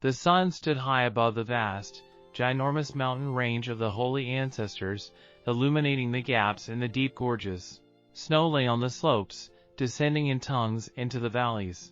The sun stood high above the vast, ginormous mountain range of the holy ancestors, illuminating the gaps in the deep gorges. Snow lay on the slopes, descending in tongues into the valleys.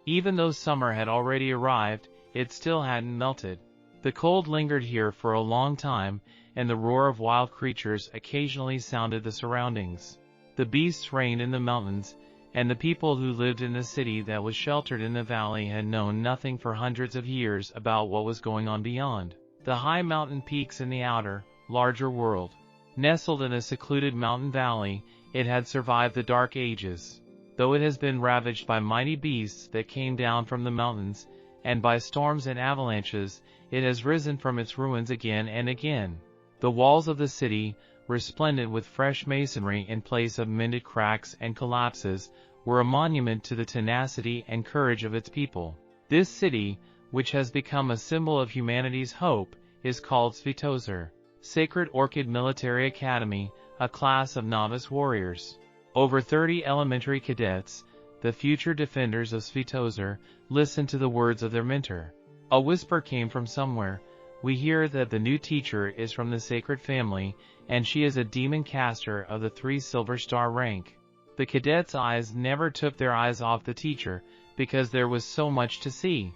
Even though summer had already arrived, it still hadn't melted. The cold lingered here for a long time, and the roar of wild creatures occasionally sounded the surroundings. The beasts reigned in the mountains, and the people who lived in the city that was sheltered in the valley had known nothing for hundreds of years about what was going on beyond the high mountain peaks in the outer, larger world. Nestled in a secluded mountain valley, it had survived the dark ages. Though it has been ravaged by mighty beasts that came down from the mountains, and by storms and avalanches, it has risen from its ruins again and again. The walls of the city, resplendent with fresh masonry in place of mended cracks and collapses, were a monument to the tenacity and courage of its people. This city, which has become a symbol of humanity's hope, is called Svetozar, Sacred Orchid Military Academy, a class of novice warriors. Over 30 elementary cadets, the future defenders of Svetozar, listened to the words of their mentor. A whisper came from somewhere. We hear that the new teacher is from the sacred family, and she is a demon caster of the 3 silver star rank. The cadets' eyes never took their eyes off the teacher, because there was so much to see.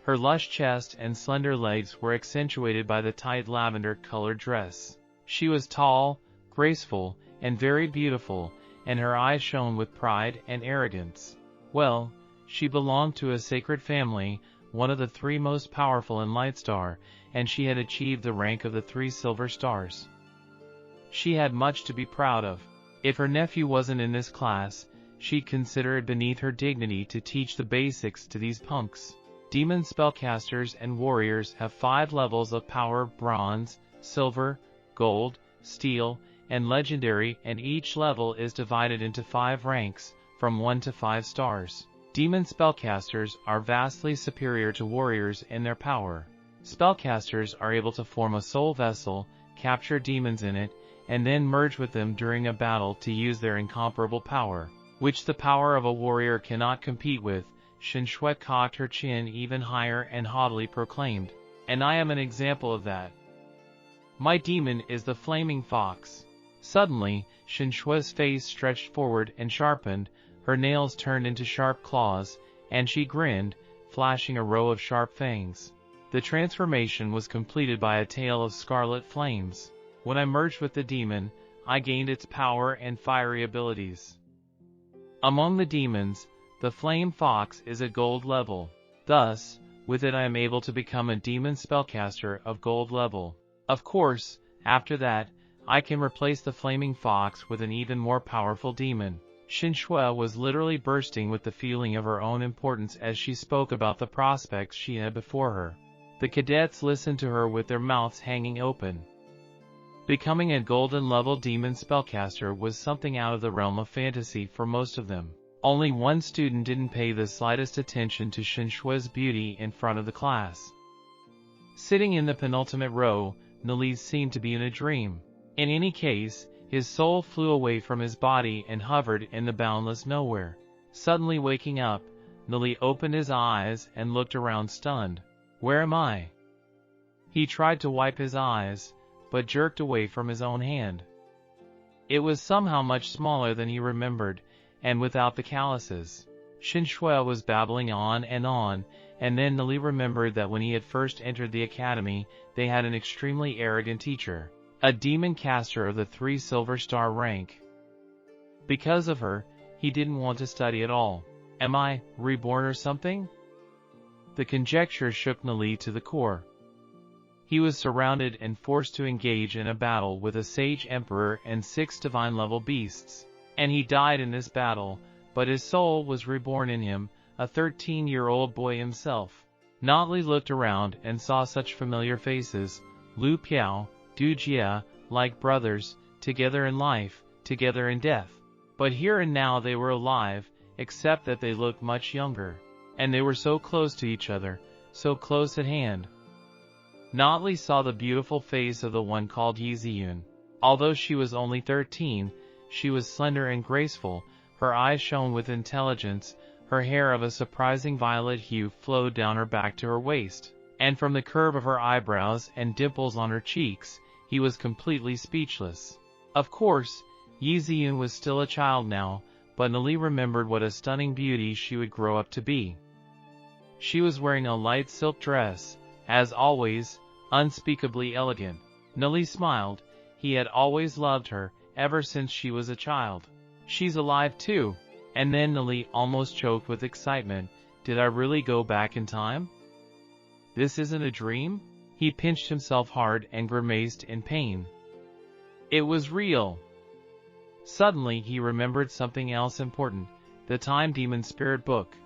Her lush chest and slender legs were accentuated by the tight lavender-colored dress. She was tall, graceful, and very beautiful, and her eyes shone with pride and arrogance. Well, she belonged to a sacred family, one of the 3 most powerful in Lightstar, and she had achieved the rank of the 3 silver stars. She had much to be proud of. If her nephew wasn't in this class, she'd consider it beneath her dignity to teach the basics to these punks. Demon spellcasters and warriors have 5 levels of power: bronze, silver, gold, steel, and legendary, and each level is divided into 5 ranks, from 1 to 5 stars. Demon spellcasters are vastly superior to warriors in their power. Spellcasters are able to form a soul vessel, capture demons in it, and then merge with them during a battle to use their incomparable power, which the power of a warrior cannot compete with. Shinshue cocked her chin even higher and haughtily proclaimed, "And I am an example of that. My demon is the flaming fox." Suddenly, Shinshue's face stretched forward and sharpened, her nails turned into sharp claws, and she grinned, flashing a row of sharp fangs. The transformation was completed by a tail of scarlet flames. When I merged with the demon, I gained its power and fiery abilities. Among the demons, the flame fox is at gold level. Thus, with it I am able to become a demon spellcaster of gold level. Of course, after that, I can replace the flaming fox with an even more powerful demon. Shinshue was literally bursting with the feeling of her own importance as she spoke about the prospects she had before her. The cadets listened to her with their mouths hanging open. Becoming a golden level demon spellcaster was something out of the realm of fantasy for most of them. Only one student didn't pay the slightest attention to Shinshue's beauty in front of the class. Sitting in the penultimate row, Nie Li seemed to be in a dream. In any case, his soul flew away from his body and hovered in the boundless nowhere. Suddenly waking up, Nie Li opened his eyes and looked around stunned. "Where am I?" He tried to wipe his eyes, but jerked away from his own hand. It was somehow much smaller than he remembered, and without the calluses. Shinshue was babbling on, and then Nie Li remembered that when he had first entered the academy, they had an extremely arrogant teacher, a demon caster of the 3 silver star rank. Because of her, he didn't want to study at all. Am I reborn or something? The conjecture shook Nie Li to the core. He was surrounded and forced to engage in a battle with a sage emperor and 6 divine-level beasts. And he died in this battle, but his soul was reborn in him, a 13-year-old boy himself. Nie Li looked around and saw such familiar faces: Lu Piao, Du Jie, like brothers, together in life, together in death. But here and now they were alive, except that they looked much younger. And they were so close to each other, so close at hand. Nie Li saw the beautiful face of the one called Yiziyun. Although she was only 13, she was slender and graceful, her eyes shone with intelligence, Her hair of a surprising violet hue flowed down her back to her waist, and from the curve of her eyebrows and dimples on her cheeks, he was completely speechless. Of course, Yi Ziyun was still a child now, but Nie Li remembered what a stunning beauty she would grow up to be. She was wearing a light silk dress, as always, unspeakably elegant. Nie Li smiled. He had always loved her, ever since she was a child. She's alive too. And then Nie Li almost choked with excitement. Did I really go back in time? This isn't a dream? He pinched himself hard and grimaced in pain. It was real. Suddenly he remembered something else important, the Time Demon Spirit book.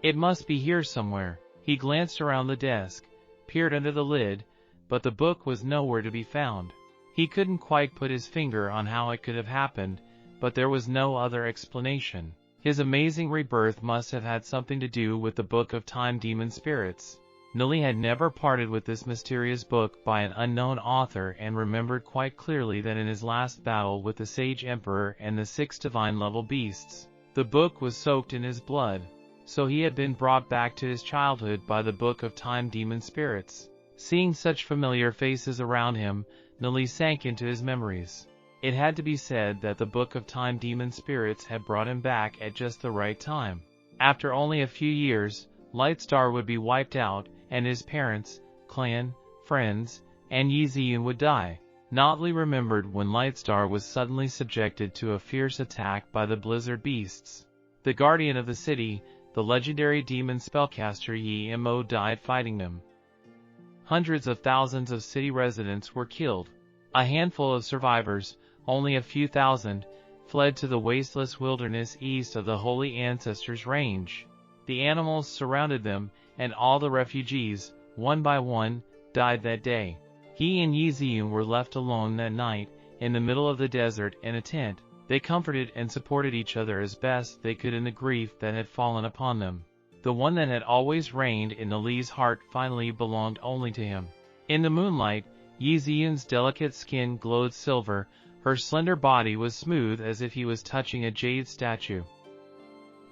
It must be here somewhere. He glanced around the desk, peered under the lid, but the book was nowhere to be found. He couldn't quite put his finger on how it could have happened, but there was no other explanation. His amazing rebirth must have had something to do with the Book of Time Demon Spirits. Nie Li had never parted with this mysterious book by an unknown author and remembered quite clearly that in his last battle with the Sage Emperor and the 6 divine-level beasts, the book was soaked in his blood. So he had been brought back to his childhood by the Book of Time Demon Spirits. Seeing such familiar faces around him, Nie Li sank into his memories. It had to be said that the Book of Time Demon Spirits had brought him back at just the right time. After only a few years, Lightstar would be wiped out, and his parents, clan, friends, and Yi Ziyun would die. Nie Li remembered when Lightstar was suddenly subjected to a fierce attack by the blizzard beasts. The guardian of the city, the legendary demon spellcaster Yi Mo, died fighting them. Hundreds of thousands of city residents were killed. A handful of survivors, only a few thousand, fled to the wasteless wilderness east of the Holy Ancestors' range. The animals surrounded them, and all the refugees, one by one, died that day. He and Yi Ziyun were left alone that night, in the middle of the desert in a tent. They comforted and supported each other as best they could in the grief that had fallen upon them. The one that had always reigned in Nie Li's heart finally belonged only to him. In the moonlight, Yi Ziyun's delicate skin glowed silver, her slender body was smooth as if he was touching a jade statue.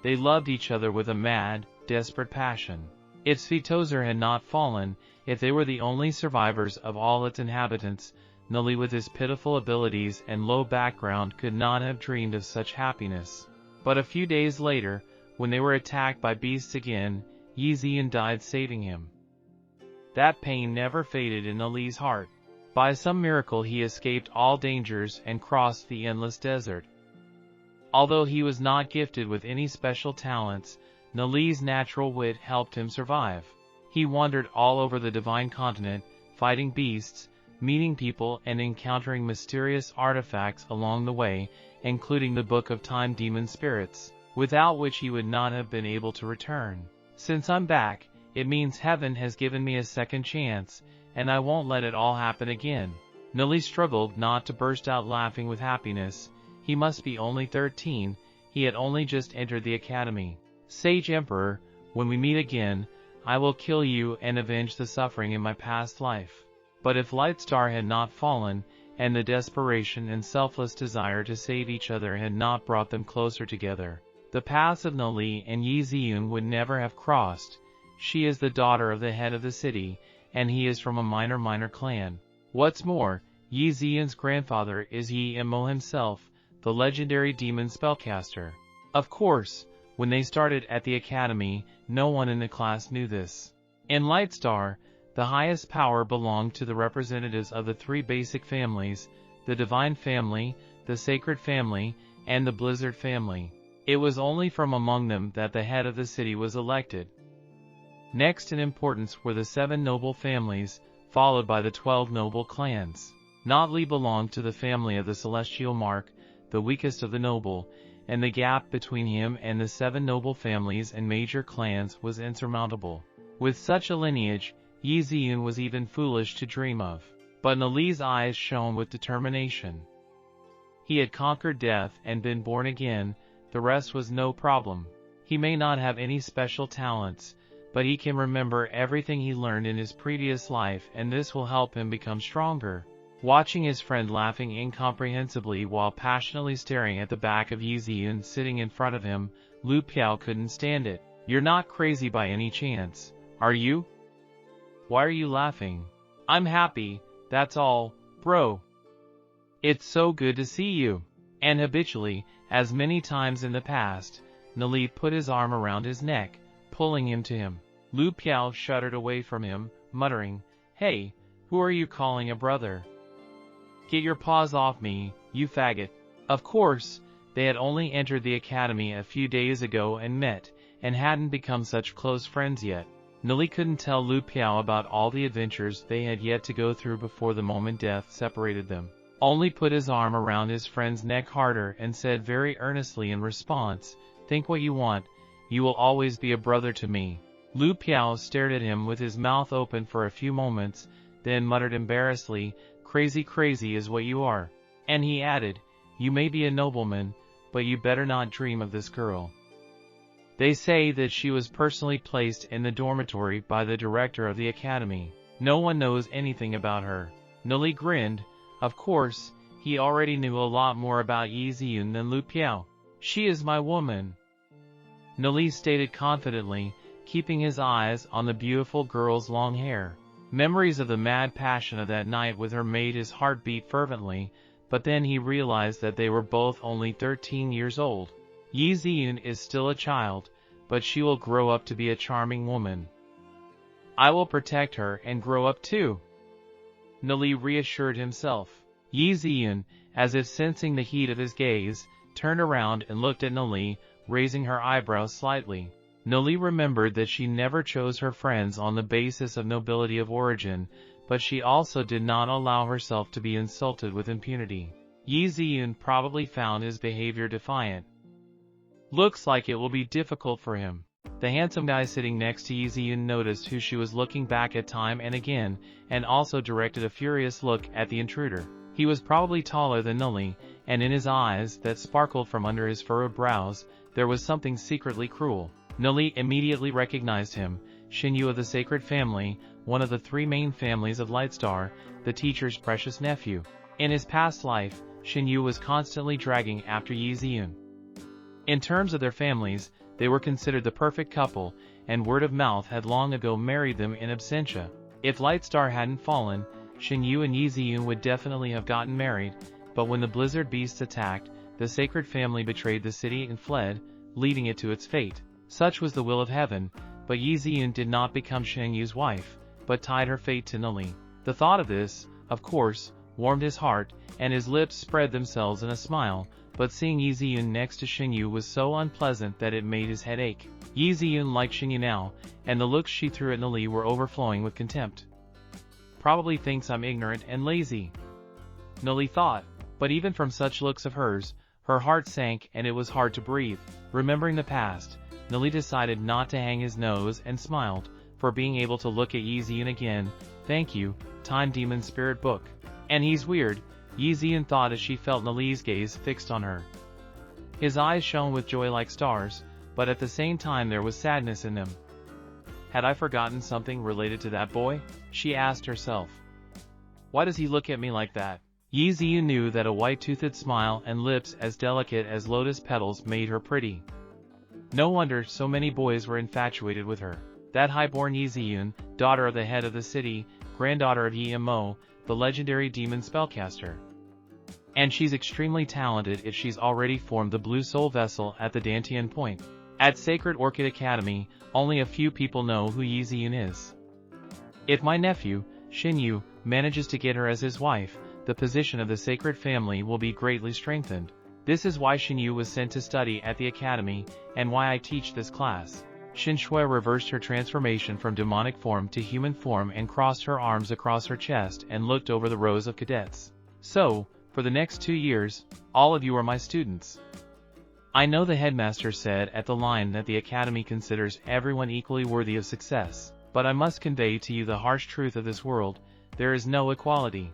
They loved each other with a mad, desperate passion. If Svetozer had not fallen, if they were the only survivors of all its inhabitants, Nie Li with his pitiful abilities and low background could not have dreamed of such happiness. But a few days later, when they were attacked by beasts again, Yi Ziyun died saving him. That pain never faded in Nie Li's heart. By some miracle he escaped all dangers and crossed the endless desert. Although he was not gifted with any special talents, Nie Li's natural wit helped him survive. He wandered all over the divine continent, fighting beasts, meeting people and encountering mysterious artifacts along the way, including the Book of Time Demon Spirits, without which he would not have been able to return. Since I'm back, it means heaven has given me a second chance, and I won't let it all happen again. Nie Li struggled not to burst out laughing with happiness. He must be only 13, he had only just entered the academy. Sage Emperor, when we meet again, I will kill you and avenge the suffering in my past life. But if Lightstar had not fallen, and the desperation and selfless desire to save each other had not brought them closer together, the paths of Nie Li and Yi Ziyun would never have crossed. She is the daughter of the head of the city, and he is from a minor clan. What's more, Yi Ziyun's grandfather is Yi Mo himself, the legendary demon spellcaster. Of course, when they started at the academy, no one in the class knew this. In Lightstar, the highest power belonged to the representatives of the 3 basic families, the Divine Family, the Sacred Family, and the Blizzard Family. It was only from among them that the head of the city was elected. Next in importance were the 7 noble families, followed by the 12 noble clans. Nie Li belonged to the family of the Celestial Mark, the weakest of the noble, and the gap between him and the 7 noble families and major clans was insurmountable. With such a lineage, Yi Ziyun was even foolish to dream of. But Nie Li's eyes shone with determination. He had conquered death and been born again, the rest was no problem. He may not have any special talents, but he can remember everything he learned in his previous life, and this will help him become stronger. Watching his friend laughing incomprehensibly while passionately staring at the back of Yi Ziyun sitting in front of him, Lu Piao couldn't stand it. "You're not crazy by any chance, are you? Why are you laughing?" "I'm happy, that's all, bro. It's so good to see you." And habitually, as many times in the past, Nie Li put his arm around his neck, pulling him to him. Lu Piao shuddered away from him, muttering, "Hey, who are you calling a brother? Get your paws off me, you faggot." Of course, they had only entered the academy a few days ago and met, and hadn't become such close friends yet. Nie Li couldn't tell Lu Piao about all the adventures they had yet to go through before the moment death separated them. Only put his arm around his friend's neck harder and said very earnestly in response, "Think what you want, you will always be a brother to me." Lu Piao stared at him with his mouth open for a few moments, then muttered embarrassedly, Crazy is what you are." And he added, "You may be a nobleman, but you better not dream of this girl. They say that she was personally placed in the dormitory by the director of the academy. No one knows anything about her." Nie Li grinned. Of course, he already knew a lot more about Yi Ziyun than Lu Piao. "She is my woman," Nie Li stated confidently, keeping his eyes on the beautiful girl's long hair. Memories of the mad passion of that night with her made his heart beat fervently, but then he realized that they were both only 13 years old. Yi Ziyun is still a child, but she will grow up to be a charming woman. "I will protect her and grow up too," Nie Li reassured himself. Yi Ziyun, as if sensing the heat of his gaze, turned around and looked at Nie Li, raising her eyebrows slightly. Nie Li remembered that she never chose her friends on the basis of nobility of origin, but she also did not allow herself to be insulted with impunity. Yi Ziyun probably found his behavior defiant. "Looks like it will be difficult for him." The handsome guy sitting next to Yi Ziyun noticed who she was looking back at time and again, and also directed a furious look at the intruder. He was probably taller than Nie Li, and in his eyes that sparkled from under his furrowed brows, there was something secretly cruel. Nie Li immediately recognized him, Xinyu of the Sacred Family, one of the three main families of Lightstar, the teacher's precious nephew. In his past life, Xinyu was constantly dragging after Yi Ziyun. In terms of their families, they were considered the perfect couple, and word of mouth had long ago married them in absentia. If Lightstar hadn't fallen, Xinyu and Yi Ziyun would definitely have gotten married, but when the blizzard beasts attacked, the Sacred Family betrayed the city and fled, leaving it to its fate. Such was the will of heaven, but Yi Ziyun did not become Xinyu's wife, but tied her fate to Nie Li. The thought of this, of course, warmed his heart, and his lips spread themselves in a smile, but seeing Yi Ziyun next to Xinyu was so unpleasant that it made his head ache. Yi Ziyun liked Xinyu now, and the looks she threw at Nie Li were overflowing with contempt. "Probably thinks I'm ignorant and lazy," Nie Li thought, but even from such looks of hers, her heart sank and it was hard to breathe. Remembering the past, Nie Li decided not to hang his nose and smiled, for being able to look at Yi Ziyun again. "Thank you, Time Demon Spirit Book." "And he's weird," Yi Ziyun thought as she felt Nie Li's gaze fixed on her. His eyes shone with joy like stars, but at the same time there was sadness in them. "Had I forgotten something related to that boy?" she asked herself. "Why does he look at me like that?" Yi Ziyun knew that a white-toothed smile and lips as delicate as lotus petals made her pretty. No wonder so many boys were infatuated with her. That high-born Yi Ziyun, daughter of the head of the city, granddaughter of Yi Mo, the legendary demon spellcaster. And she's extremely talented if she's already formed the Blue Soul Vessel at the Dantian Point. At Sacred Orchid Academy, only a few people know who Yi Ziyun is. If my nephew, Xinyu, manages to get her as his wife, the position of the Sacred Family will be greatly strengthened. This is why Xinyu was sent to study at the academy, and why I teach this class. Xin Shui reversed her transformation from demonic form to human form and crossed her arms across her chest and looked over the rows of cadets. "So, for the next 2 years, all of you are my students." "I know," the headmaster said at the line that the academy considers everyone equally worthy of success, but I must convey to you the harsh truth of this world: there is no equality.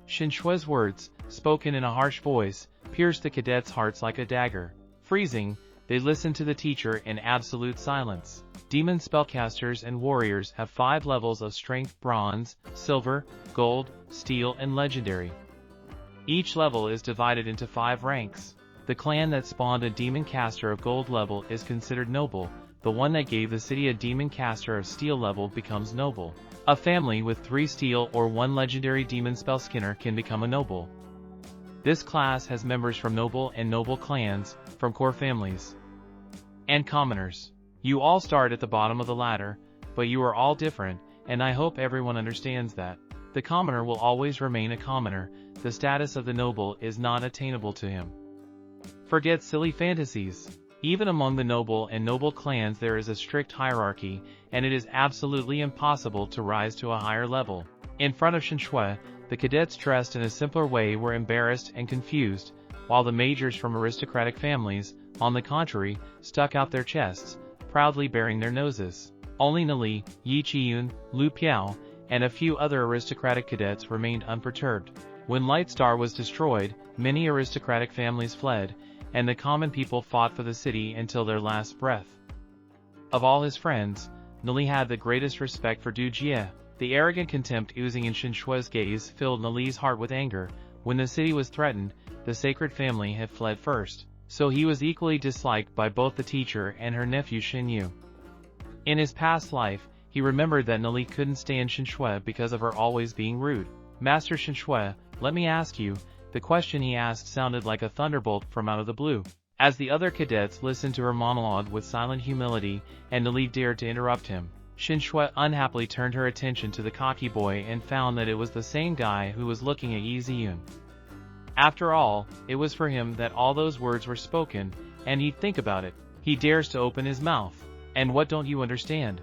Xin Shui's words, spoken in a harsh voice, pierced the cadets' hearts like a dagger. Freezing, they listen to the teacher in absolute silence. Demon spellcasters and warriors have 5 levels of strength: bronze, silver, gold, steel, and legendary. Each level is divided into 5 ranks. The clan that spawned a demon caster of gold level is considered noble. The one that gave the city a demon caster of steel level becomes noble. A family with 3 steel or 1 legendary demon spell skinner can become a noble. This class has members from noble and noble clans, from core families, and commoners. You all start at the bottom of the ladder, but you are all different, and I hope everyone understands that. The commoner will always remain a commoner. The status of the noble is not attainable to him. Forget silly fantasies. Even among the noble and noble clans there is a strict hierarchy, and it is absolutely impossible to rise to a higher level. In front of Shenxue, the cadets dressed in a simpler way were embarrassed and confused, while the majors from aristocratic families, on the contrary, stuck out their chests, proudly bearing their noses. Only Nie Li, Yi Qiyun, Lu Piao, and a few other aristocratic cadets remained unperturbed. When Lightstar was destroyed, many aristocratic families fled, and the common people fought for the city until their last breath. Of all his friends, Nie Li had the greatest respect for Du Jie. The arrogant contempt oozing in Shenxue's gaze filled Nie Li's heart with anger. When the city was threatened, the sacred family had fled first, so he was equally disliked by both the teacher and her nephew Shen Yu. In his past life, he remembered that Nie Li couldn't stand Shenxue because of her always being rude. "Master Shenxue, let me ask you," the question he asked sounded like a thunderbolt from out of the blue. As the other cadets listened to her monologue with silent humility, and Nie Li dared to interrupt him, Shenxue unhappily turned her attention to the cocky boy and found that it was the same guy who was looking at Yi Ziyun. After all, it was for him that all those words were spoken, and he'd think about it. He dares to open his mouth. "And what don't you understand?"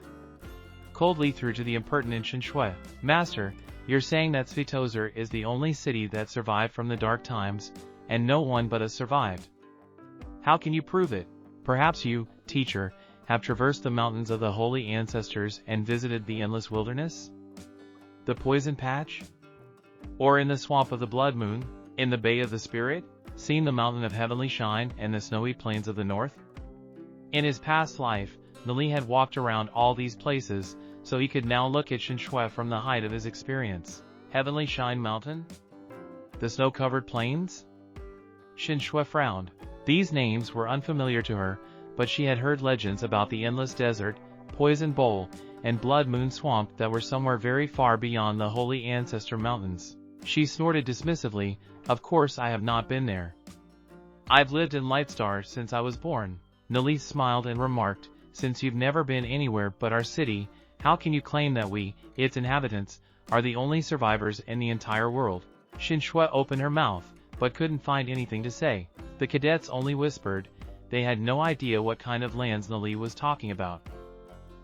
Coldly through to the impertinent Shenxue. "Master, you're saying that Svitozer is the only city that survived from the dark times, and no one but us survived. How can you prove it? Perhaps you, teacher, have traversed the mountains of the holy ancestors and visited the endless wilderness? The poison patch? Or in the swamp of the blood moon? In the bay of the spirit? Seen the mountain of heavenly shine and the snowy plains of the north?" In his past life, Nie Li had walked around all these places, so he could now look at Shenxue from the height of his experience. Heavenly Shine Mountain? The snow-covered plains? Shenxue frowned. These names were unfamiliar to her, but she had heard legends about the endless desert, poison bowl, and blood moon swamp that were somewhere very far beyond the holy ancestor mountains. She snorted dismissively. "Of course I have not been there. I've lived in Lightstar since I was born." Nie Li smiled and remarked, "Since you've never been anywhere but our city, how can you claim that we, its inhabitants, are the only survivors in the entire world?" Shenxue opened her mouth, but couldn't find anything to say. The cadets only whispered. They had no idea what kind of lands Nie Li was talking about.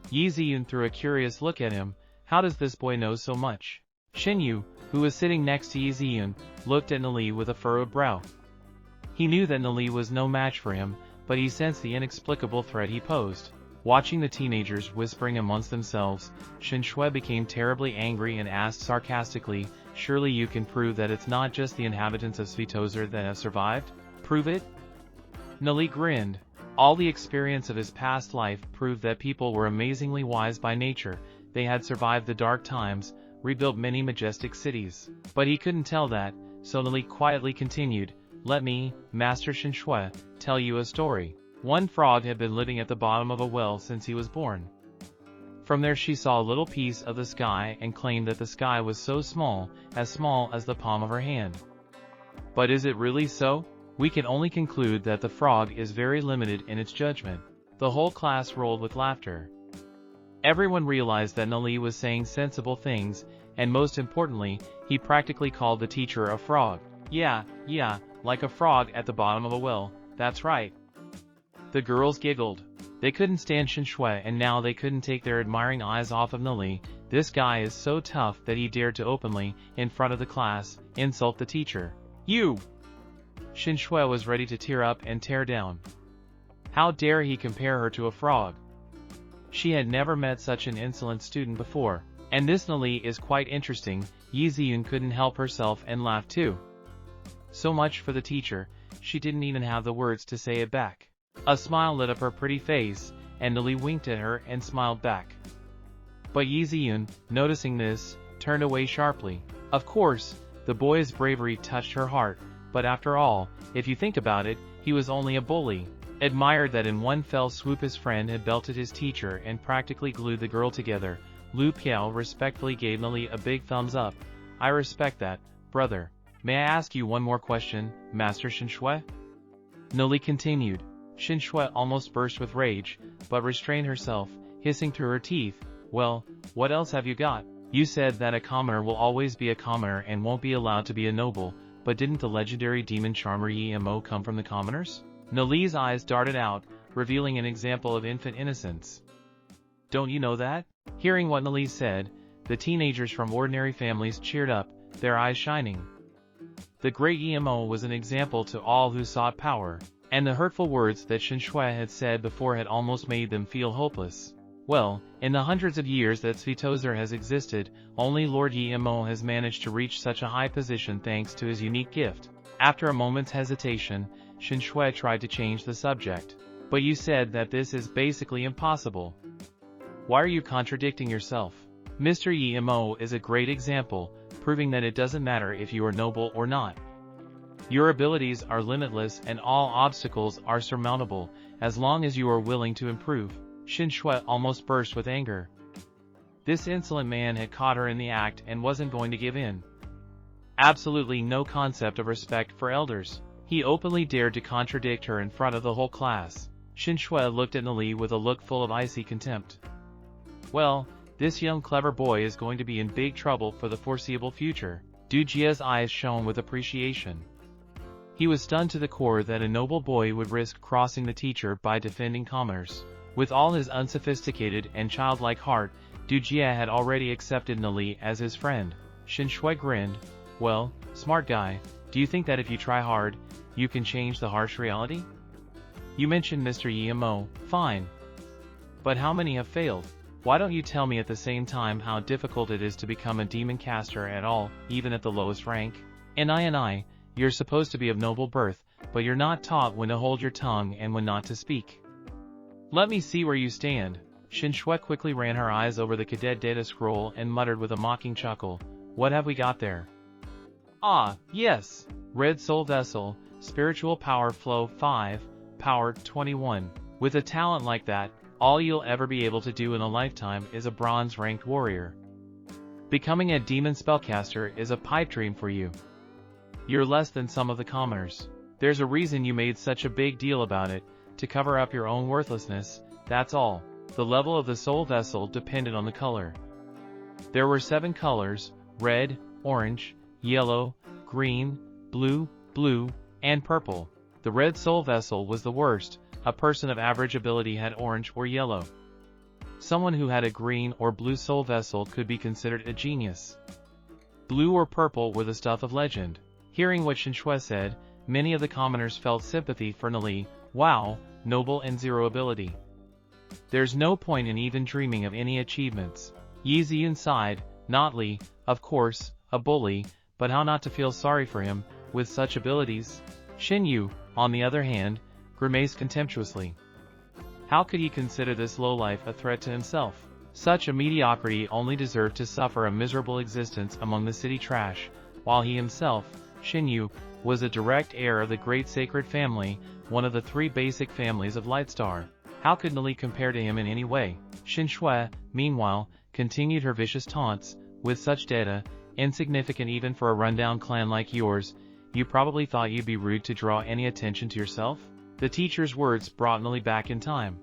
Yi Ziyun threw a curious look at him. How does this boy know so much? Shen Yu, who was sitting next to Yi Ziyun, looked at Nie Li with a furrowed brow. He knew that Nie Li was no match for him, but he sensed the inexplicable threat he posed. Watching the teenagers whispering amongst themselves, Shenxue became terribly angry and asked sarcastically, "Surely you can prove that it's not just the inhabitants of Svitozer that have survived? Prove it?" Nie Li grinned. All the experience of his past life proved that people were amazingly wise by nature. They had survived the dark times, rebuilt many majestic cities. But he couldn't tell that, so Nie Li quietly continued, "Let me, Master Shenxue, tell you a story. One frog had been living at the bottom of a well since he was born. From there she saw a little piece of the sky and claimed that the sky was so small as the palm of her hand. But is it really so? We can only conclude that the frog is very limited in its judgment." The whole class rolled with laughter. Everyone realized that Nie Li was saying sensible things, and most importantly, he practically called the teacher a frog. Yeah, like a frog at the bottom of a well, that's right. The girls giggled. They couldn't stand Shenxue, and now they couldn't take their admiring eyes off of Nie Li. This guy is so tough that he dared to openly, in front of the class, insult the teacher. "You!" Shenxue was ready to tear up and tear down. How dare he compare her to a frog? She had never met such an insolent student before. And this Nie Li is quite interesting. Yi Ziyun couldn't help herself and laughed too. So much for the teacher, she didn't even have the words to say it back. A smile lit up her pretty face, and Nie Li winked at her and smiled back. But Yi Ziyun, noticing this, turned away sharply. Of course, the boy's bravery touched her heart, but after all, if you think about it, he was only a bully. Admired that in one fell swoop his friend had belted his teacher and practically glued the girl together, Lu Piao respectfully gave Nie Li a big thumbs up. I respect that, brother. May I ask you one more question, Master Xinshui? Nie Li continued. Xinshui almost burst with rage, but restrained herself, hissing through her teeth. Well, what else have you got? You said that a commoner will always be a commoner and won't be allowed to be a noble, but didn't the legendary demon charmer Yi Mo come from the commoners? Nie Li's eyes darted out, revealing an example of infant innocence. Don't you know that? Hearing what Nie Li said, the teenagers from ordinary families cheered up, their eyes shining. The great Yi Mo was an example to all who sought power, and the hurtful words that Xinshui had said before had almost made them feel hopeless. Well, in the hundreds of years that Svetozer has existed, only Lord Yi Mo has managed to reach such a high position thanks to his unique gift. After a moment's hesitation, Xinshui tried to change the subject. But you said that this is basically impossible. Why are you contradicting yourself? Mr. Yi Mo is a great example, proving that it doesn't matter if you are noble or not. Your abilities are limitless and all obstacles are surmountable, as long as you are willing to improve. Xinshui almost burst with anger. This insolent man had caught her in the act and wasn't going to give in. Absolutely no concept of respect for elders. He openly dared to contradict her in front of the whole class. Xinshui looked at Nie Li with a look full of icy contempt. Well, this young clever boy is going to be in big trouble for the foreseeable future. Du Jia's eyes shone with appreciation. He was stunned to the core that a noble boy would risk crossing the teacher by defending commoners. With all his unsophisticated and childlike heart, Du Jia had already accepted Nie Li as his friend. Xinshui grinned. Well, smart guy, do you think that if you try hard, you can change the harsh reality? You mentioned Mr. Yi Mo, fine. But how many have failed? Why don't you tell me at the same time how difficult it is to become a demon caster at all, even at the lowest rank? And you're supposed to be of noble birth, but you're not taught when to hold your tongue and when not to speak. Let me see where you stand. Xinshui quickly ran her eyes over the cadet data scroll and muttered with a mocking chuckle. What have we got there? Ah, yes. Red Soul Vessel, Spiritual Power Flow 5, Power 21. With a talent like that, all you'll ever be able to do in a lifetime is a bronze-ranked warrior. Becoming a demon spellcaster is a pipe dream for you. You're less than some of the commoners. There's a reason you made such a big deal about it, to cover up your own worthlessness, that's all. The level of the soul vessel depended on the color. There were 7 colors, red, orange, yellow, green, blue, and purple. The red soul vessel was the worst. A person of average ability had orange or yellow. Someone who had a green or blue soul vessel could be considered a genius. Blue or purple were the stuff of legend. Hearing what Xinshui said, many of the commoners felt sympathy for Nie Li. Wow, noble and zero ability. There's no point in even dreaming of any achievements. Yi Ziyun sighed. Not Li, of course, a bully, but how not to feel sorry for him, with such abilities? Xin Yu, on the other hand, grimaced contemptuously. How could he consider this lowlife a threat to himself? Such a mediocrity only deserved to suffer a miserable existence among the city trash, while he himself, Xin Yu, was a direct heir of the great sacred family, one of the 3 basic families of Lightstar. How could Nie Li compare to him in any way? Xinshui, meanwhile, continued her vicious taunts. With such data, insignificant even for a rundown clan like yours, you probably thought you'd be rude to draw any attention to yourself? The teacher's words brought Nie Li back in time.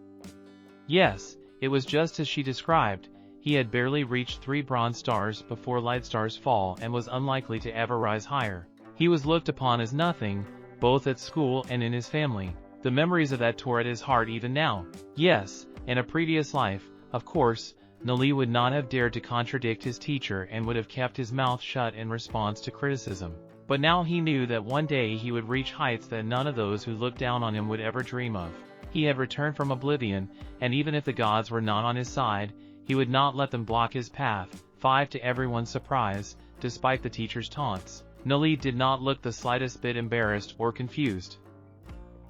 Yes, it was just as she described. He had barely reached 3 bronze stars before Lightstar's fall and was unlikely to ever rise higher. He was looked upon as nothing, both at school and in his family. The memories of that tore at his heart even now. Yes, in a previous life, of course, Nie Li would not have dared to contradict his teacher and would have kept his mouth shut in response to criticism. But now he knew that one day he would reach heights that none of those who looked down on him would ever dream of. He had returned from oblivion, and even if the gods were not on his side, he would not let them block his path. 5 to everyone's surprise, despite the teacher's taunts, Nie Li did not look the slightest bit embarrassed or confused.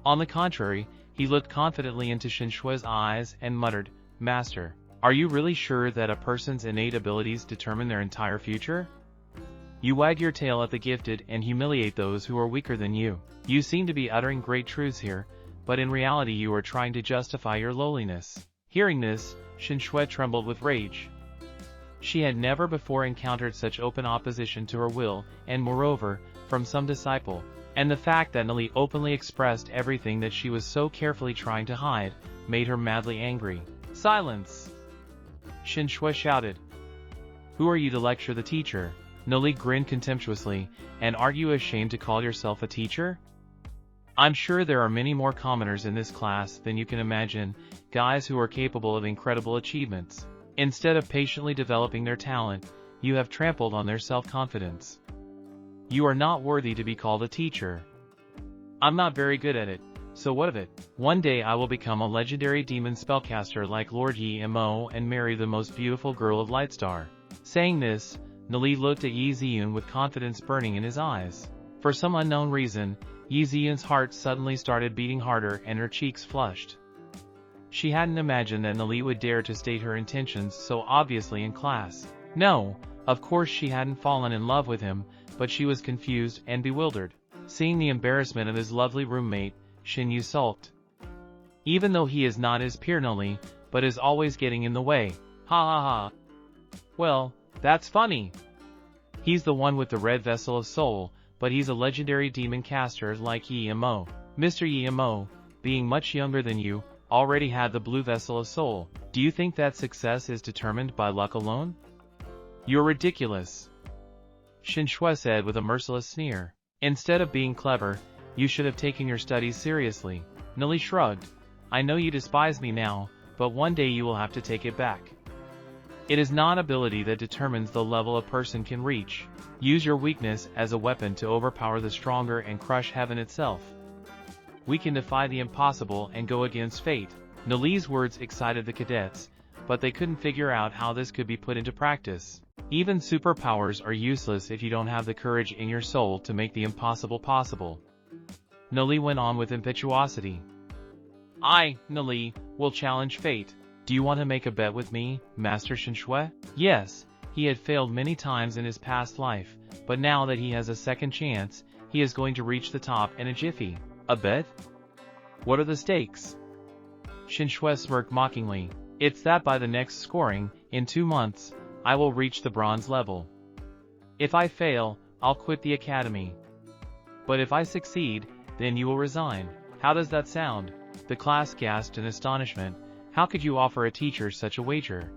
On the contrary, He looked confidently into Shen Shui's eyes and muttered, "Master, are you really sure that a person's innate abilities determine their entire future? You wag your tail at the gifted and humiliate those who are weaker than you. You seem to be uttering great truths here, but in reality you are trying to justify your lowliness." Hearing this, Shen Shui trembled with rage. She had never before encountered such open opposition to her will, and moreover, from some disciple, and the fact that Nie Li openly expressed everything that she was so carefully trying to hide, made her madly angry. "Silence!" Shen Shui shouted. "Who are you to lecture the teacher?" Nie Li grinned contemptuously, "And aren't you ashamed to call yourself a teacher? I'm sure there are many more commoners in this class than you can imagine, guys who are capable of incredible achievements. Instead of patiently developing their talent, you have trampled on their self-confidence. You are not worthy to be called a teacher. I'm not very good at it, so what of it? One day I will become a legendary demon spellcaster like Lord Yi Mo and marry the most beautiful girl of Lightstar." Saying this, Nie Li looked at Yi Ziyun with confidence burning in his eyes. For some unknown reason, Yi Ziyun's heart suddenly started beating harder and her cheeks flushed. She hadn't imagined that Nie Li would dare to state her intentions so obviously in class. No, of course she hadn't fallen in love with him, but she was confused and bewildered. Seeing the embarrassment of his lovely roommate, Shen Yu sulked. Even though he is not his peer Nie Li, but is always getting in the way. Ha ha ha. Well, that's funny. He's the one with the red vessel of soul, but he's a legendary demon caster like Yi Mo. Mr. Yi Mo, being much younger than you, already had the blue vessel of soul. Do you think that success is determined by luck alone? You're ridiculous. Shen Shui said with a merciless sneer. Instead of being clever, you should have taken your studies seriously. Nie Li shrugged. I know you despise me now, but one day you will have to take it back. It is not ability that determines the level a person can reach. Use your weakness as a weapon to overpower the stronger and crush heaven itself. We can defy the impossible and go against fate. Nie Li's words excited the cadets, but they couldn't figure out how this could be put into practice. Even superpowers are useless if you don't have the courage in your soul to make the impossible possible. Nie Li went on with impetuosity. I, Nie Li, will challenge fate. Do you want to make a bet with me, Master Shen Shui? Yes, he had failed many times in his past life, but now that he has a second chance, he is going to reach the top in a jiffy. A bet? What are the stakes? Shen Shui smirked mockingly. It's that by the next scoring, in 2 months, I will reach the bronze level. If I fail, I'll quit the academy. But if I succeed, then you will resign. How does that sound? The class gasped in astonishment. How could you offer a teacher such a wager?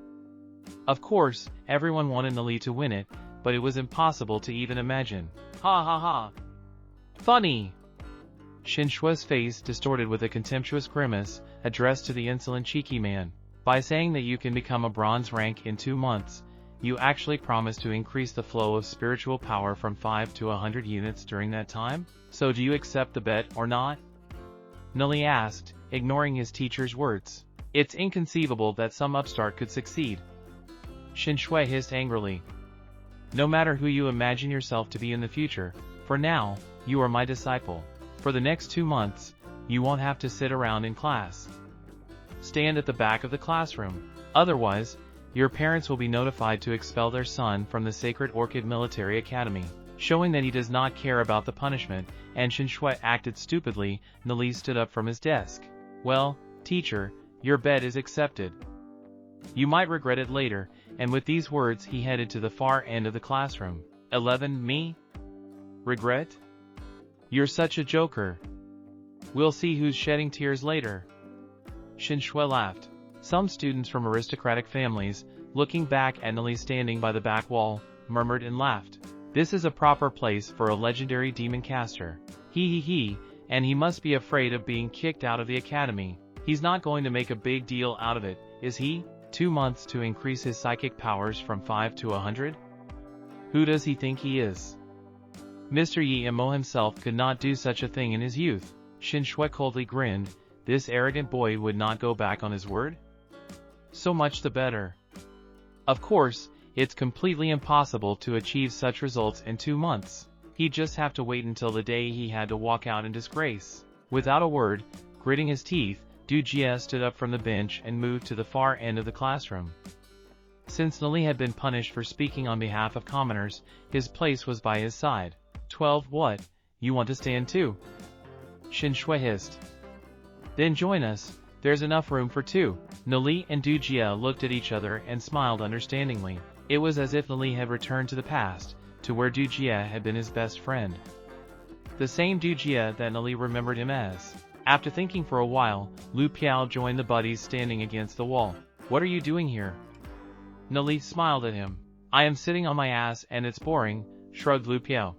Of course, everyone wanted Nie Li to win it, but it was impossible to even imagine. Ha ha ha. Funny. Shen Shui's face distorted with a contemptuous grimace, addressed to the insolent cheeky man. By saying that you can become a bronze rank in 2 months, you actually promise to increase the flow of spiritual power from 5 to 100 units during that time? So do you accept the bet or not? Nie Li asked, ignoring his teacher's words. It's inconceivable that some upstart could succeed. Shen Shui hissed angrily. No matter who you imagine yourself to be in the future, for now, you are my disciple. For the next 2 months, you won't have to sit around in class. Stand at the back of the classroom. Otherwise, your parents will be notified to expel their son from the Sacred Orchid Military Academy. Showing that he does not care about the punishment, and Shen Shui acted stupidly, Nie Li stood up from his desk. Well, teacher, your bet is accepted. You might regret it later, and with these words he headed to the far end of the classroom. 11. Me? Regret? You're such a joker. We'll see who's shedding tears later. Shen Shui laughed. Some students from aristocratic families, looking back at Nie Li standing by the back wall, murmured and laughed. This is a proper place for a legendary demon caster. He, and he must be afraid of being kicked out of the academy. He's not going to make a big deal out of it, is he? 2 months to increase his psychic powers from 5 to 100? Who does he think he is? Mr. Yi Mo himself could not do such a thing in his youth. Shen Shui coldly grinned. This arrogant boy would not go back on his word? So much the better. Of course, it's completely impossible to achieve such results in 2 months. He'd just have to wait until the day he had to walk out in disgrace. Without a word, Gritting his teeth, Du Jie stood up from the bench and moved to the far end of the classroom. Since Nie Li had been punished for speaking on behalf of commoners, his place was by his side. 12 What? You want to stand too? Xin Shui hissed. Then join us, there's enough room for two. Nie Li and Du Jie looked at each other and smiled understandingly. It was as if Nie Li had returned to the past, to where Du Jie had been his best friend. The same Du Jie that Nie Li remembered him as. After thinking for a while, Lu Piao joined the buddies standing against the wall. What are you doing here? Nie Li smiled at him. I am sitting on my ass and it's boring, shrugged Lu Piao.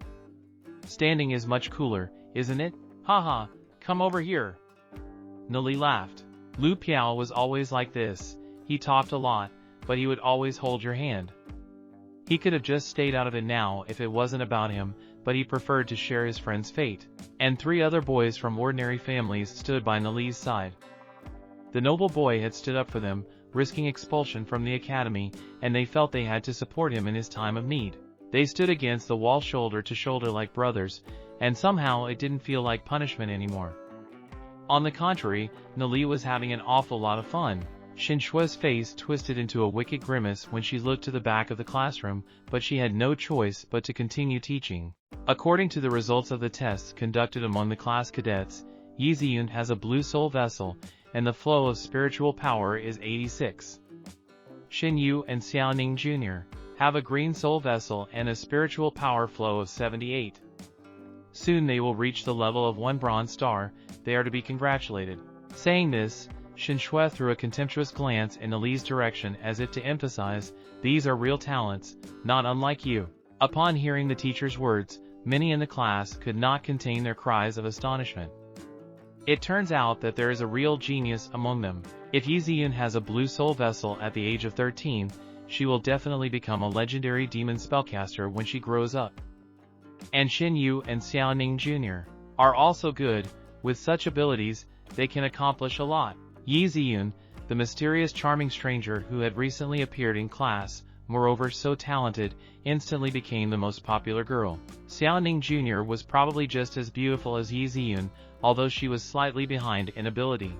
Standing is much cooler, isn't it? Haha, come over here. Nie Li laughed. Lu Piao was always like this. He talked a lot, but he would always hold your hand. He could have just stayed out of it now if it wasn't about him, but he preferred to share his friend's fate. And 3 other boys from ordinary families stood by Nie Li's side. The noble boy had stood up for them, risking expulsion from the academy, and they felt they had to support him in his time of need. They stood against the wall shoulder to shoulder like brothers, and somehow it didn't feel like punishment anymore. On the contrary, Nie Li was having an awful lot of fun. Xin Shui's face twisted into a wicked grimace when she looked to the back of the classroom, but she had no choice but to continue teaching. According to the results of the tests conducted among the class cadets, Yi Ziyun has a blue soul vessel, and the flow of spiritual power is 86. Xin Yu and Xiaoning Jr. have a green soul vessel and a spiritual power flow of 78. Soon they will reach the level of 1 bronze star. They are to be congratulated. Saying this, Xin Shui threw a contemptuous glance in Nie Li's direction as if to emphasize, these are real talents, not unlike you. Upon hearing the teacher's words, many in the class could not contain their cries of astonishment. It turns out that there is a real genius among them. If Yi Ziyun has a blue soul vessel at the age of 13, she will definitely become a legendary demon spellcaster when she grows up. And Xin Yu and Xiaoning Jr. are also good. With such abilities, they can accomplish a lot. Yi Ziyun, the mysterious charming stranger who had recently appeared in class, moreover so talented, instantly became the most popular girl. Xiaoning Jr. was probably just as beautiful as Yi Ziyun, although she was slightly behind in ability.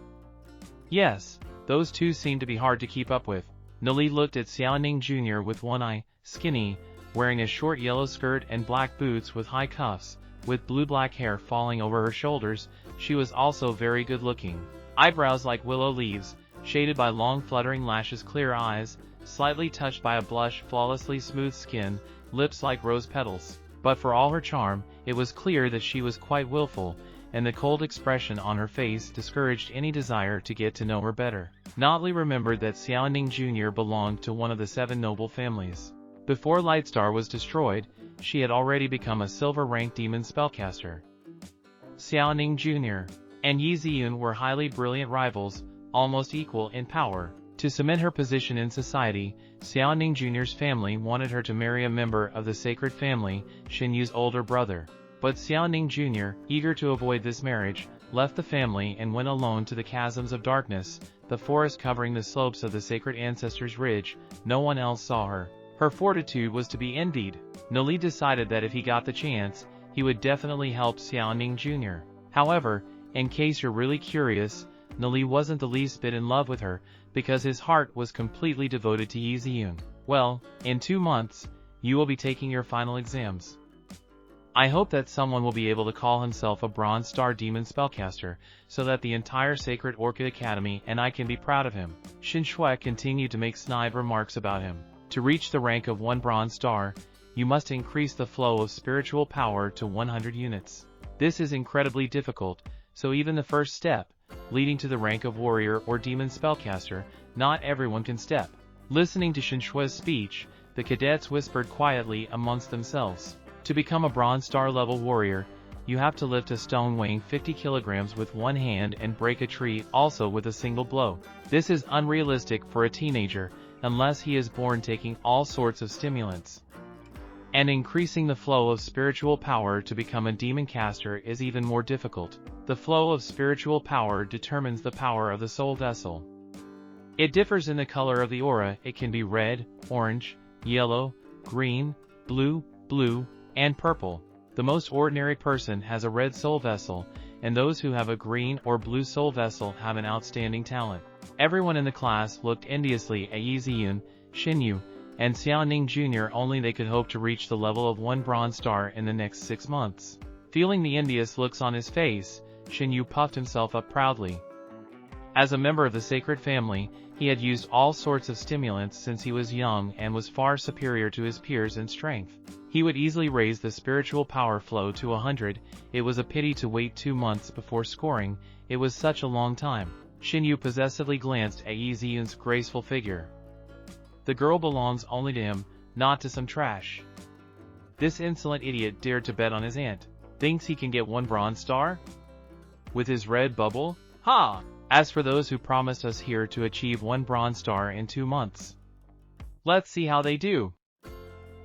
Yes, those two seemed to be hard to keep up with. Nie Li looked at Xiaoning Jr. with one eye, skinny, wearing a short yellow skirt and black boots with high cuffs, with blue-black hair falling over her shoulders. She was also very good-looking. Eyebrows like willow leaves, shaded by long fluttering lashes, clear eyes, slightly touched by a blush, flawlessly smooth skin, lips like rose petals. But for all her charm, it was clear that she was quite willful, and the cold expression on her face discouraged any desire to get to know her better. Nie Li remembered that Xiaoning Jr. belonged to one of the 7 noble families. Before Lightstar was destroyed, she had already become a silver-ranked demon spellcaster. Xiaoning Jr. and Yi Ziyun were highly brilliant rivals, almost equal in power. To cement her position in society, Xiaoning Jr.'s family wanted her to marry a member of the sacred family, Xin Yu's older brother. But Xiaoning Jr., eager to avoid this marriage, left the family and went alone to the chasms of darkness, the forest covering the slopes of the sacred ancestors' ridge. No one else saw her. Her fortitude was to be envied. Nie Li decided that if he got the chance, he would definitely help Xiaoning Jr. However, in case you're really curious, Nie Li wasn't the least bit in love with her, because his heart was completely devoted to Yi Ziyun. Well, in 2 months, you will be taking your final exams. I hope that someone will be able to call himself a Bronze Star Demon Spellcaster, so that the entire Sacred Orchid Academy and I can be proud of him. Xin Shui continued to make snide remarks about him. To reach the rank of 1 Bronze Star, you must increase the flow of spiritual power to 100 units. This is incredibly difficult, so even the first step, leading to the rank of Warrior or Demon Spellcaster, not everyone can step. Listening to Xin Shui's speech, the cadets whispered quietly amongst themselves. To become a Bronze Star level warrior, you have to lift a stone weighing 50 kilograms with one hand and break a tree also with a single blow. This is unrealistic for a teenager, unless he is born taking all sorts of stimulants. And increasing the flow of spiritual power to become a demon caster is even more difficult. The flow of spiritual power determines the power of the soul vessel. It differs in the color of the aura. It can be red, orange, yellow, green, blue, and purple. The most ordinary person has a red soul vessel, and those who have a green or blue soul vessel have an outstanding talent. Everyone in the class looked enviously at Yi Ziyun, Xinyu, and Xiaoning Jr. Only they could hope to reach the level of 1 bronze star in the next 6 months. Feeling the envious looks on his face, Xinyu puffed himself up proudly. As a member of the sacred family, he had used all sorts of stimulants since he was young and was far superior to his peers in strength. He would easily raise the spiritual power flow to 100, it was a pity to wait 2 months before scoring, it was such a long time. Xinyu possessively glanced at Yi Ziyun's graceful figure. The girl belongs only to him, not to some trash. This insolent idiot dared to bet on his aunt. Thinks he can get 1 bronze star? With his red bubble? Ha! As for those who promised us here to achieve 1 bronze star in 2 months. Let's see how they do.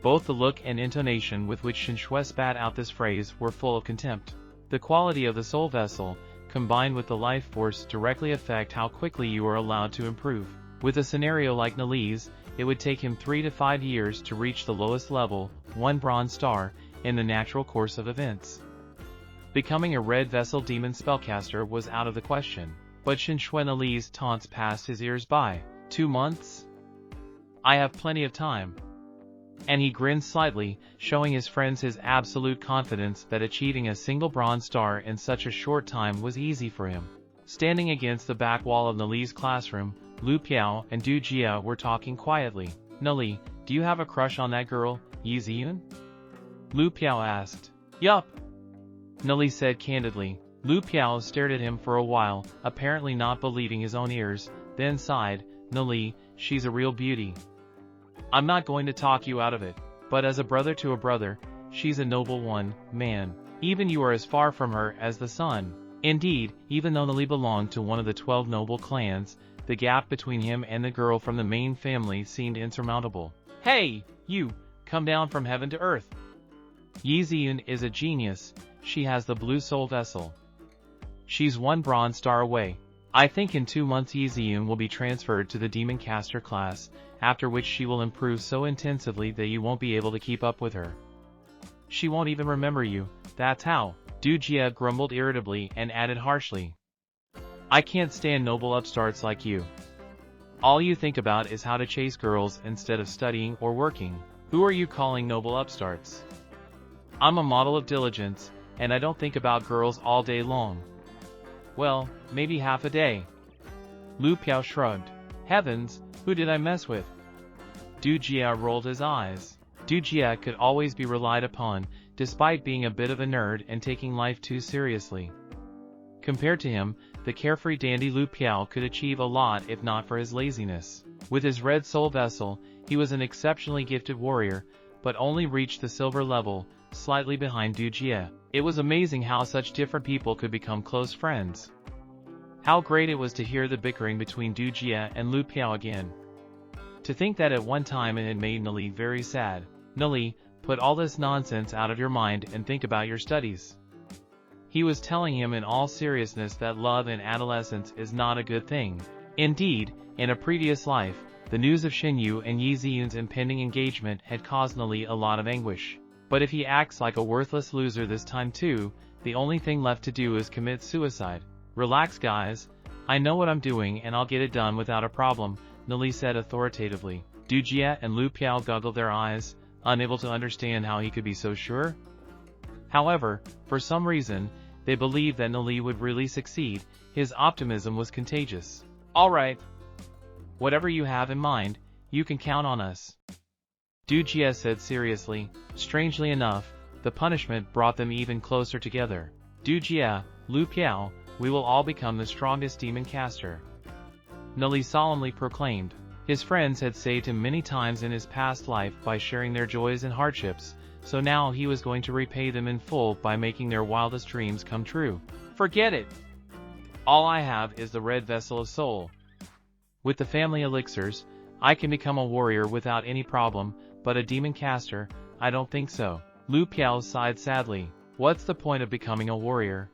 Both the look and intonation with which Shen Shui spat out this phrase were full of contempt. The quality of the soul vessel, combined with the life force, directly affect how quickly you are allowed to improve. With a scenario like Nie Li's, it would take him 3 to 5 years to reach the lowest level, 1 bronze star, in the natural course of events. Becoming a red vessel demon spellcaster was out of the question. But Shen Shui Nie Li's taunts passed his ears by. 2 months? I have plenty of time. And he grinned slightly, showing his friends his absolute confidence that achieving a single bronze star in such a short time was easy for him. Standing against the back wall of Nie Li's classroom, Lu Piao and Du Jia were talking quietly. Nie Li, do you have a crush on that girl, Yi Ziyun? Lu Piao asked. Yup. Nie Li said candidly. Lu Piao stared at him for a while, apparently not believing his own ears, then sighed. Nie Li, she's a real beauty. I'm not going to talk you out of it, but as a brother to a brother, she's a noble one, man. Even you are as far from her as the sun. Indeed, even though Nie Li belonged to one of the 12 noble clans, the gap between him and the girl from the main family seemed insurmountable. Hey, you, come down from heaven to earth. Yi Ziyun is a genius, she has the blue soul vessel. She's 1 bronze star away. I think in 2 months Yi Ziyun will be transferred to the demon caster class, after which she will improve so intensively that you won't be able to keep up with her. She won't even remember you, that's how. Du Jia grumbled irritably and added harshly. I can't stand noble upstarts like you. All you think about is how to chase girls instead of studying or working. Who are you calling noble upstarts? I'm a model of diligence, and I don't think about girls all day long. Well, maybe half a day. Lu Piao shrugged. Heavens, who did I mess with? Du Jia rolled his eyes. Du Jia could always be relied upon, despite being a bit of a nerd and taking life too seriously. Compared to him, the carefree dandy Lu Piao could achieve a lot if not for his laziness. With his red soul vessel, he was an exceptionally gifted warrior, but only reached the silver level, slightly behind Du Jia. It was amazing how such different people could become close friends. How great it was to hear the bickering between Du Jia and Lu Piao again. To think that at one time it had made Nie Li very sad. Nie Li, put all this nonsense out of your mind and think about your studies. He was telling him in all seriousness that love in adolescence is not a good thing. Indeed, in a previous life, the news of Xinyu and Yi Ziyun's impending engagement had caused Nie Li a lot of anguish. But if he acts like a worthless loser this time too, the only thing left to do is commit suicide. Relax guys, I know what I'm doing and I'll get it done without a problem, Nie Li said authoritatively. Du Jia and Lu Piao goggled their eyes, unable to understand how he could be so sure. However, for some reason, they believed that Nie Li would really succeed. His optimism was contagious. Alright. Whatever you have in mind, you can count on us. Du Jia said seriously. Strangely enough, the punishment brought them even closer together. Du Jia, Lu Piao, we will all become the strongest demon caster. Nie Li solemnly proclaimed. His friends had saved him many times in his past life by sharing their joys and hardships, so now he was going to repay them in full by making their wildest dreams come true. Forget it! All I have is the red vessel of soul. With the family elixirs, I can become a warrior without any problem, but a demon caster, I don't think so. Lu Piao sighed sadly. What's the point of becoming a warrior?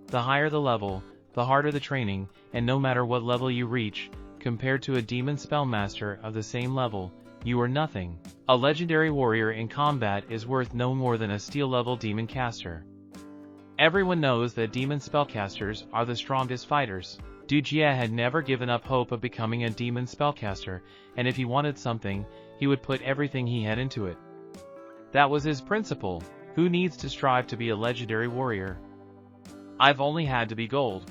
The higher the level, the harder the training, and no matter what level you reach, compared to a demon spellmaster of the same level, you are nothing. A legendary warrior in combat is worth no more than a steel-level demon caster. Everyone knows that demon spellcasters are the strongest fighters. Du Jie had never given up hope of becoming a demon spellcaster, and if he wanted something, he would put everything he had into it. That was his principle. Who needs to strive to be a legendary warrior? I've only had to be gold.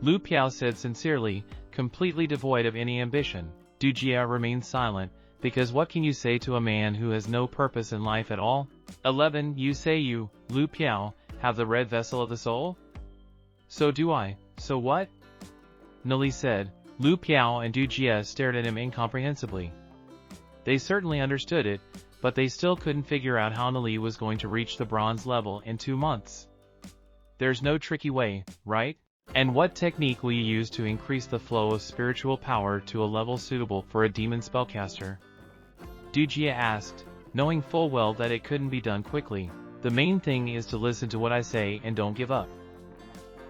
Lu Piao said sincerely, completely devoid of any ambition. Du Jie remained silent, because what can you say to a man who has no purpose in life at all? 11. You say you, Lu Piao, have the red vessel of the soul? So do I. So what? Nie Li said. Lu Piao and Du Jie stared at him incomprehensibly. They certainly understood it, but they still couldn't figure out how Nie Li was going to reach the bronze level in 2 months. There's no tricky way, right? And what technique will you use to increase the flow of spiritual power to a level suitable for a demon spellcaster? Du Jie asked, knowing full well that it couldn't be done quickly. The main thing is to listen to what I say and don't give up.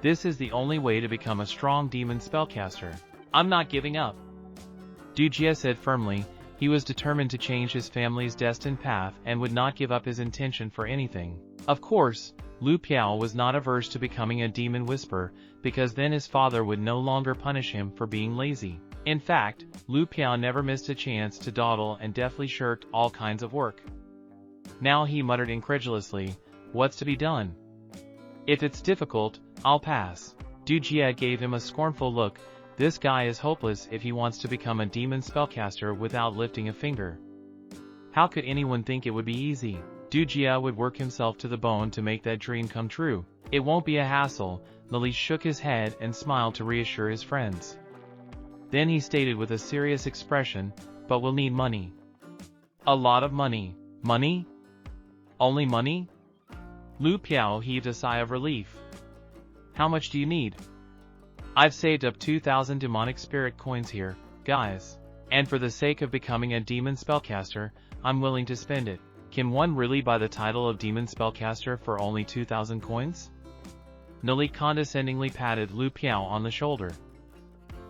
This is the only way to become a strong demon spellcaster. I'm not giving up. Du Jie said firmly. He was determined to change his family's destined path and would not give up his intention for anything. Of course, Lu Piao was not averse to becoming a demon whisperer, because then his father would no longer punish him for being lazy. In fact, Lu Piao never missed a chance to dawdle and deftly shirked all kinds of work. Now he muttered incredulously, what's to be done? If it's difficult, I'll pass. Du Jie gave him a scornful look. This guy is hopeless if he wants to become a demon spellcaster without lifting a finger. How could anyone think it would be easy? Du Jie would work himself to the bone to make that dream come true. It won't be a hassle. Nie Li shook his head and smiled to reassure his friends. Then he stated with a serious expression, but we'll need money. A lot of money. Money? Only money? Lu Piao heaved a sigh of relief. How much do you need? I've saved up 2,000 demonic spirit coins here, guys. And for the sake of becoming a demon spellcaster, I'm willing to spend it. Can one really buy the title of demon spellcaster for only 2,000 coins? Nie Li condescendingly patted Lu Piao on the shoulder.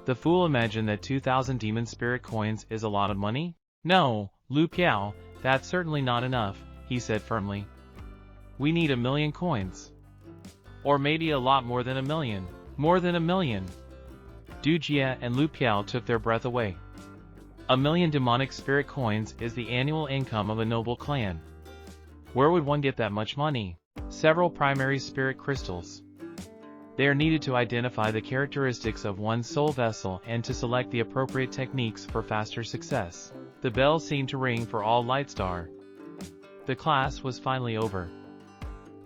The fool imagined that 2,000 demon spirit coins is a lot of money? No, Lu Piao, that's certainly not enough, he said firmly. We need 1,000,000 coins. Or maybe a lot more than 1,000,000. More than 1,000,000. Du Jie and Lu Piao took their breath away. 1,000,000 demonic spirit coins is the annual income of a noble clan. Where would one get that much money? Several primary spirit crystals. They are needed to identify the characteristics of one's soul vessel and to select the appropriate techniques for faster success. The bell seemed to ring for all Lightstar. The class was finally over.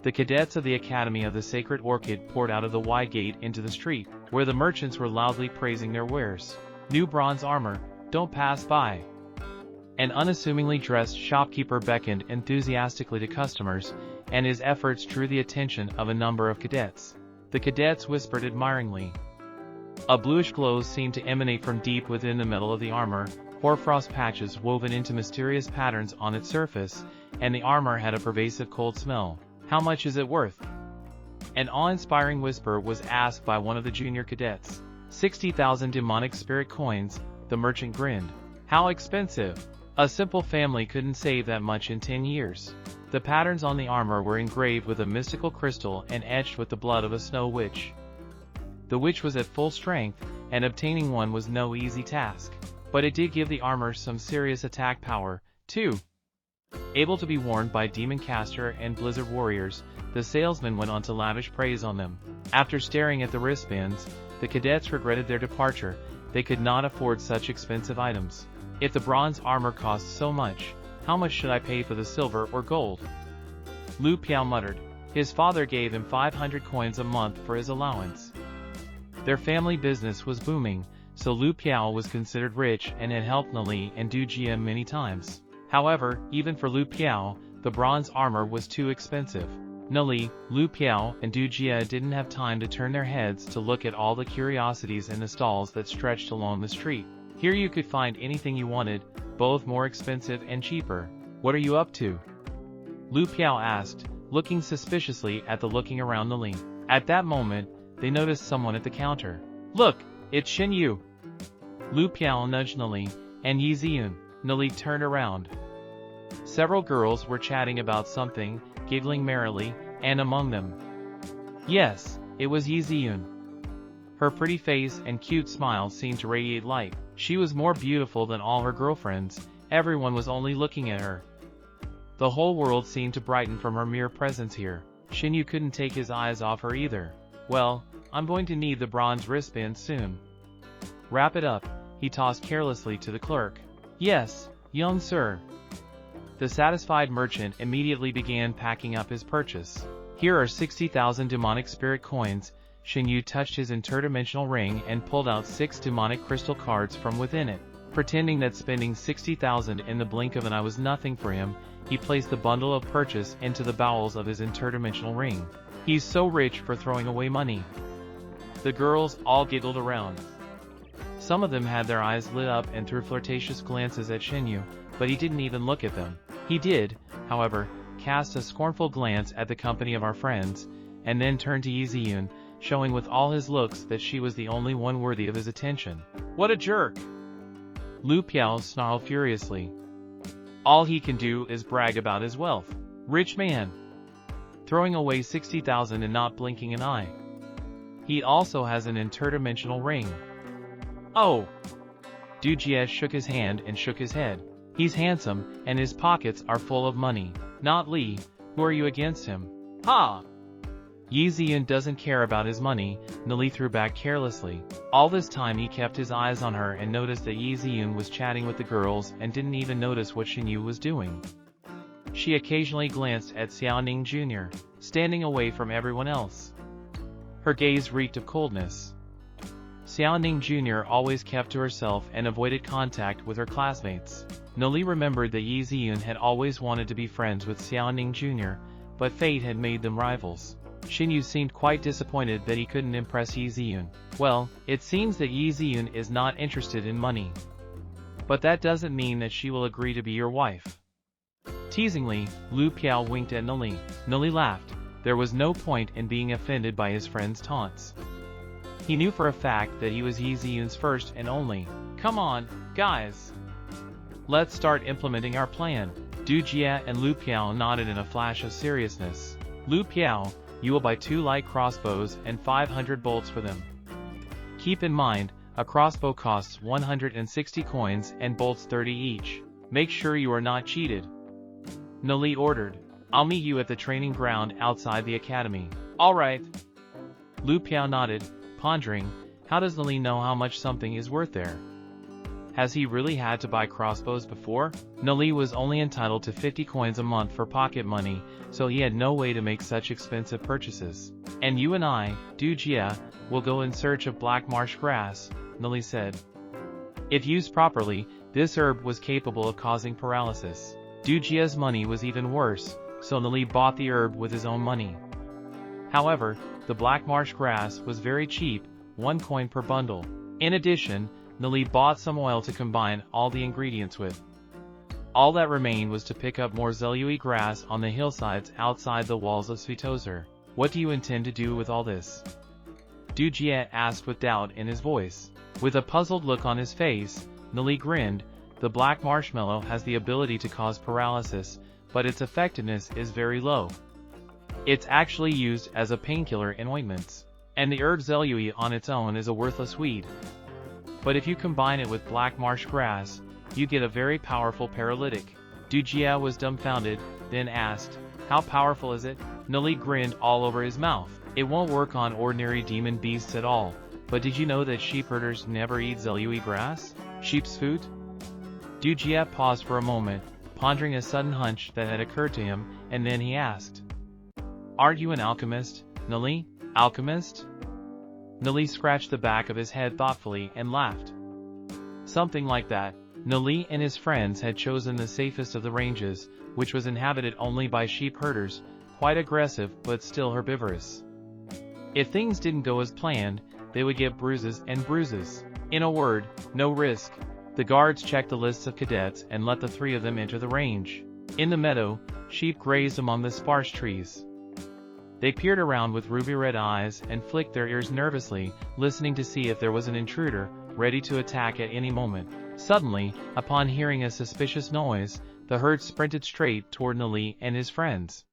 The cadets of the Academy of the Sacred Orchid poured out of the wide gate into the street, where the merchants were loudly praising their wares. New bronze armor, don't pass by. An unassumingly dressed shopkeeper beckoned enthusiastically to customers, and his efforts drew the attention of a number of cadets. The cadets whispered admiringly. A bluish glow seemed to emanate from deep within the metal of the armor, hoarfrost patches woven into mysterious patterns on its surface, and the armor had a pervasive cold smell. How much is it worth? An awe-inspiring whisper was asked by one of the junior cadets. 60,000 demonic spirit coins, the merchant grinned. How expensive! A simple family couldn't save that much in 10 years. The patterns on the armor were engraved with a mystical crystal and etched with the blood of a snow witch. The witch was at full strength, and obtaining one was no easy task. But it did give the armor some serious attack power, too. Able to be worn by demon caster and blizzard warriors, the salesman went on to lavish praise on them. After staring at the wristbands, the cadets regretted their departure. They could not afford such expensive items. If the bronze armor costs so much, how much should I pay for the silver or gold? Lu Piao muttered. His father gave him 500 coins a month for his allowance. Their family business was booming, so Lu Piao was considered rich and had helped Nie Li and Du Jie many times. However, even for Lu Piao, the bronze armor was too expensive. Nie Li, Lu Piao, and Du Jie didn't have time to turn their heads to look at all the curiosities in the stalls that stretched along the street. Here you could find anything you wanted, both more expensive and cheaper. What are you up to? Lu Piao asked, looking suspiciously at the looking around Nie Li. At that moment, they noticed someone at the counter. Look, it's Shen Yu. Lu Piao nudged Nie Li, and Yi Ziyun. Nie Li turned around. Several girls were chatting about something, giggling merrily, and among them, Yes, it was Yi Ziyun. Her pretty face and cute smile seemed to radiate light. She was more beautiful than all her girlfriends. Everyone was only looking at her. The whole world seemed to brighten from her mere presence here. Xinyu couldn't take his eyes off her either. Well, I'm going to need the bronze wristband soon. Wrap it up, he tossed carelessly to the clerk. Yes, young sir. The satisfied merchant immediately began packing up his purchase. Here are 60,000 demonic spirit coins. Xinyu touched his interdimensional ring and pulled out 6 demonic crystal cards from within it. Pretending that spending 60,000 in the blink of an eye was nothing for him, he placed the bundle of purchase into the bowels of his interdimensional ring. He's so rich for throwing away money. The girls all giggled around. Some of them had their eyes lit up and threw flirtatious glances at Xinyu, but he didn't even look at them. He did, however, cast a scornful glance at the company of our friends, and then turned to Yi Ziyun, showing with all his looks that she was the only one worthy of his attention. What a jerk! Lu Piao snarled furiously. All he can do is brag about his wealth. Rich man. Throwing away 60,000 and not blinking an eye. He also has an interdimensional ring. Oh! Du Jie shook his hand and shook his head. He's handsome, and his pockets are full of money. Not Li, who are you against him? Ha! Yi Ziyun doesn't care about his money, Nie Li threw back carelessly. All this time he kept his eyes on her and noticed that Yi Ziyun was chatting with the girls and didn't even notice what Xinyu was doing. She occasionally glanced at Xiaoning Jr., standing away from everyone else. Her gaze reeked of coldness. Xiaoning Jr. always kept to herself and avoided contact with her classmates. Nie Li remembered that Yi Ziyun had always wanted to be friends with Xiaoning Jr., but fate had made them rivals. Xinyu seemed quite disappointed that he couldn't impress Yi Ziyun. Well, it seems that Yi Ziyun is not interested in money. But that doesn't mean that she will agree to be your wife. Teasingly, Lu Piao winked at Nie Li. Nie Li laughed. There was no point in being offended by his friend's taunts. He knew for a fact that he was Yi Ziyun's first and only. Come on, guys. Let's start implementing our plan. Du Jie and Lu Piao nodded in a flash of seriousness. Lu Piao, you will buy 2 light crossbows and 500 bolts for them. Keep in mind, a crossbow costs 160 coins and bolts 30 each. Make sure you are not cheated. Nie Li ordered. I'll meet you at the training ground outside the academy. Alright. Lu Piao nodded, pondering, how does Nie Li know how much something is worth there? Has he really had to buy crossbows before? Nie Li was only entitled to 50 coins a month for pocket money, so he had no way to make such expensive purchases. And you and I, Du Jie, will go in search of black marsh grass, Nie Li said. If used properly, this herb was capable of causing paralysis. Du Jie's money was even worse, so Nie Li bought the herb with his own money. However, the black marsh grass was very cheap, 1 coin per bundle. In addition, Nie Li bought some oil to combine all the ingredients with. All that remained was to pick up more Zelui grass on the hillsides outside the walls of Svitozer. What do you intend to do with all this? Du Jie asked with doubt in his voice. With a puzzled look on his face, Nie Li grinned. The black marshmallow has the ability to cause paralysis, but its effectiveness is very low. It's actually used as a painkiller in ointments. And the herb Zelui on its own is a worthless weed. But if you combine it with black marsh grass, you get a very powerful paralytic. Du Jie was dumbfounded, then asked, how powerful is it? Nie Li grinned all over his mouth. It won't work on ordinary demon beasts at all, but did you know that sheep herders never eat Zelui grass? Sheep's food? Du Jie paused for a moment, pondering a sudden hunch that had occurred to him, and then he asked, aren't you an alchemist, Nie Li? Alchemist? Nie Li scratched the back of his head thoughtfully and laughed. Something like that. Nie Li and his friends had chosen the safest of the ranges, which was inhabited only by sheep herders, quite aggressive but still herbivorous. If things didn't go as planned, they would get bruises and bruises. In a word, no risk. The guards checked the lists of cadets and let the 3 of them enter the range. In the meadow, sheep grazed among the sparse trees. They peered around with ruby-red eyes and flicked their ears nervously, listening to see if there was an intruder, ready to attack at any moment. Suddenly, upon hearing a suspicious noise, the herd sprinted straight toward Nie Li and his friends.